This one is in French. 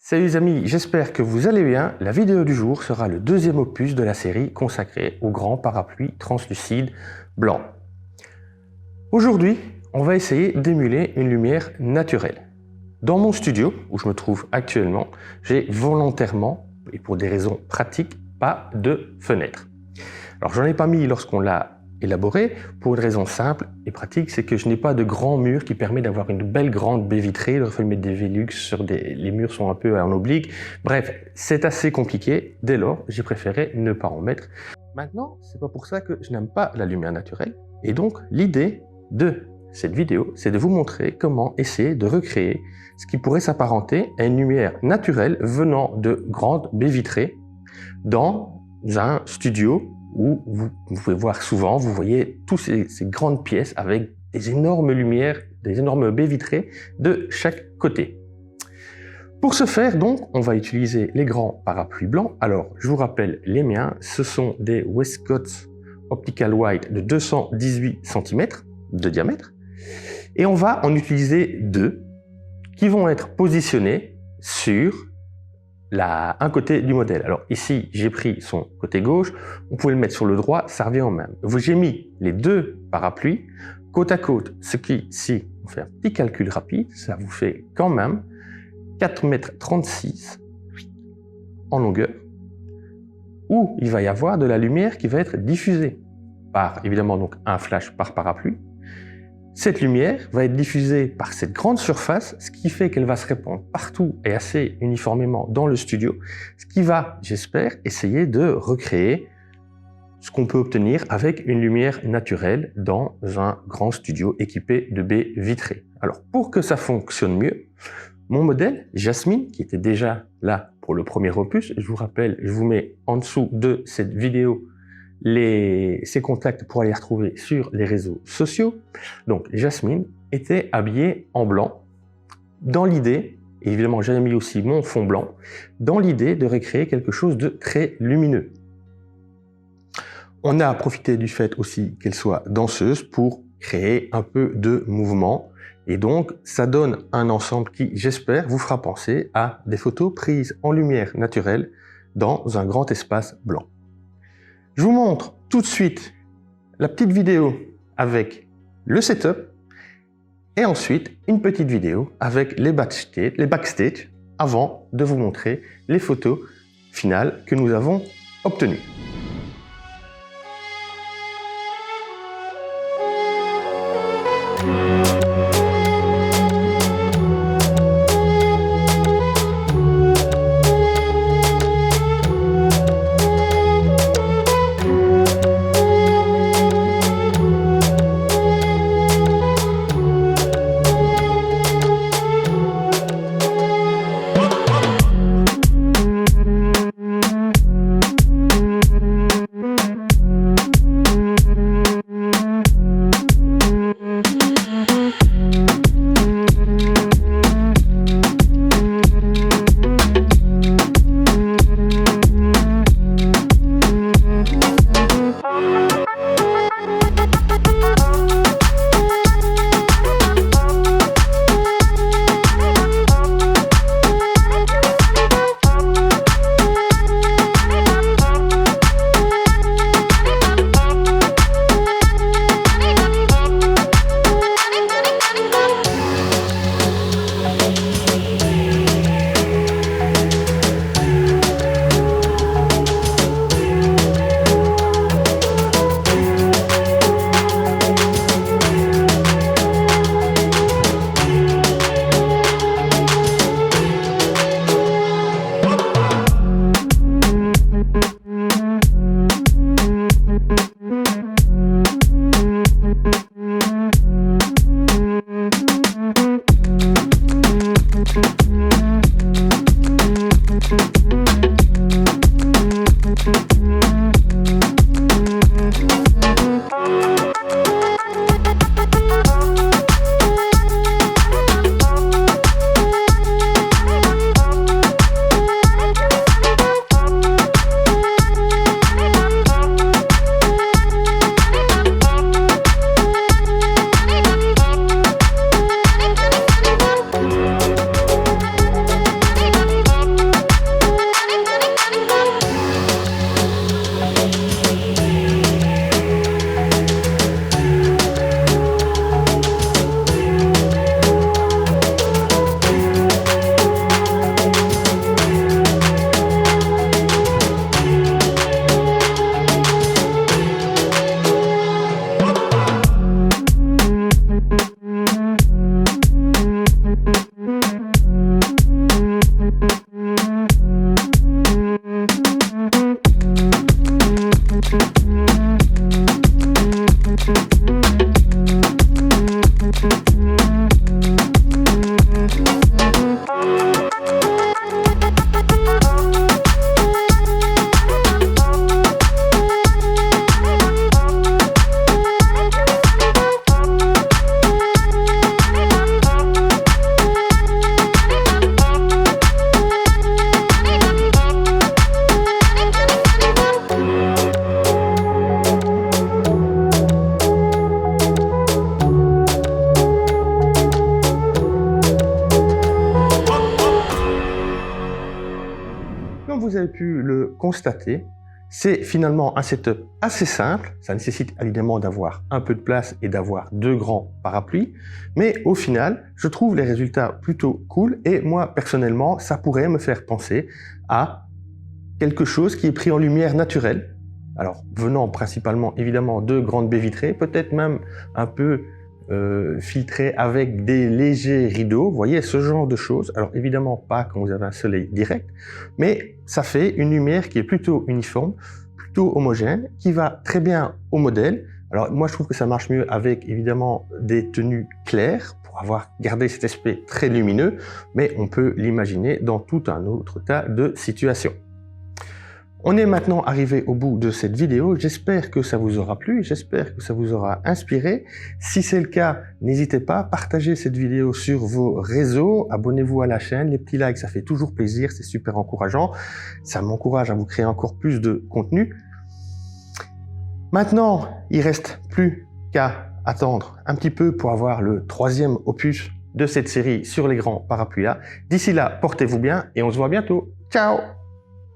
Salut les amis, j'espère que vous allez bien. La vidéo du jour sera le deuxième opus de la série consacrée au grand parapluie translucide blanc. Aujourd'hui, on va essayer d'émuler une lumière naturelle. Dans mon studio, où je me trouve actuellement, j'ai volontairement, et pour des raisons pratiques, pas de fenêtre. Alors j'en ai pas mis lorsqu'on l'a élaboré, pour une raison simple et pratique, c'est que je n'ai pas de grand mur qui permet d'avoir une belle grande baie vitrée. Il aurait fallu mettre des Velux sur les murs sont un peu en oblique. Bref, c'est assez compliqué. Dès lors, j'ai préféré ne pas en mettre. Maintenant, c'est pas pour ça que je n'aime pas la lumière naturelle. Et donc, l'idée de cette vidéo, c'est de vous montrer comment essayer de recréer ce qui pourrait s'apparenter à une lumière naturelle venant de grandes baies vitrées dans un studio où vous pouvez voir souvent, vous voyez toutes ces grandes pièces avec des énormes lumières, des énormes baies vitrées de chaque côté. Pour ce faire, donc, on va utiliser les grands parapluies blancs. Alors, je vous rappelle les miens, ce sont des Westcott Optical White de 218 cm de diamètre. Et on va en utiliser deux qui vont être positionnés sur un côté du modèle. Alors ici, j'ai pris son côté gauche, on pouvait le mettre sur le droit, ça revient au même. J'ai mis les deux parapluies côte à côte, ce qui, si on fait un petit calcul rapide, ça vous fait quand même 4,36 m en longueur, où il va y avoir de la lumière qui va être diffusée par, évidemment, donc un flash par parapluie. Cette lumière va être diffusée par cette grande surface, ce qui fait qu'elle va se répandre partout et assez uniformément dans le studio, ce qui va, j'espère, essayer de recréer ce qu'on peut obtenir avec une lumière naturelle dans un grand studio équipé de baies vitrées. Alors, pour que ça fonctionne mieux, mon modèle, Jasmine, qui était déjà là pour le premier opus, je vous rappelle, je vous mets en dessous de cette vidéo ses contacts pour aller les retrouver sur les réseaux sociaux. Donc Jasmine était habillée en blanc dans l'idée, et évidemment j'avais mis aussi mon fond blanc, dans l'idée de recréer quelque chose de très lumineux. On a profité du fait aussi qu'elle soit danseuse pour créer un peu de mouvement, et donc ça donne un ensemble qui, j'espère, vous fera penser à des photos prises en lumière naturelle dans un grand espace blanc. Je vous montre tout de suite la petite vidéo avec le setup et ensuite une petite vidéo avec les backstage avant de vous montrer les photos finales que nous avons obtenues. comme vous avez pu le constater, c'est finalement un setup assez simple. Ça nécessite évidemment d'avoir un peu de place et d'avoir 2 grands parapluies. Mais au final, je trouve les résultats plutôt cool. Et moi, personnellement, ça pourrait me faire penser à quelque chose qui est pris en lumière naturelle. Alors, venant principalement, évidemment, de grandes baies vitrées, peut-être même un peu filtré avec des légers rideaux, vous voyez, ce genre de choses. Alors évidemment pas quand vous avez un soleil direct, mais ça fait une lumière qui est plutôt uniforme, plutôt homogène, qui va très bien au modèle. Alors moi je trouve que ça marche mieux avec évidemment des tenues claires pour avoir gardé cet aspect très lumineux, mais on peut l'imaginer dans tout un autre tas de situations. On est maintenant arrivé au bout de cette vidéo, j'espère que ça vous aura plu, j'espère que ça vous aura inspiré. Si c'est le cas, n'hésitez pas à partager cette vidéo sur vos réseaux, abonnez-vous à la chaîne, les petits likes ça fait toujours plaisir, c'est super encourageant, ça m'encourage à vous créer encore plus de contenu. Maintenant, il reste plus qu'à attendre un petit peu pour avoir le 3e opus de cette série sur les grands parapluies là. D'ici là, portez-vous bien et on se voit bientôt. Ciao!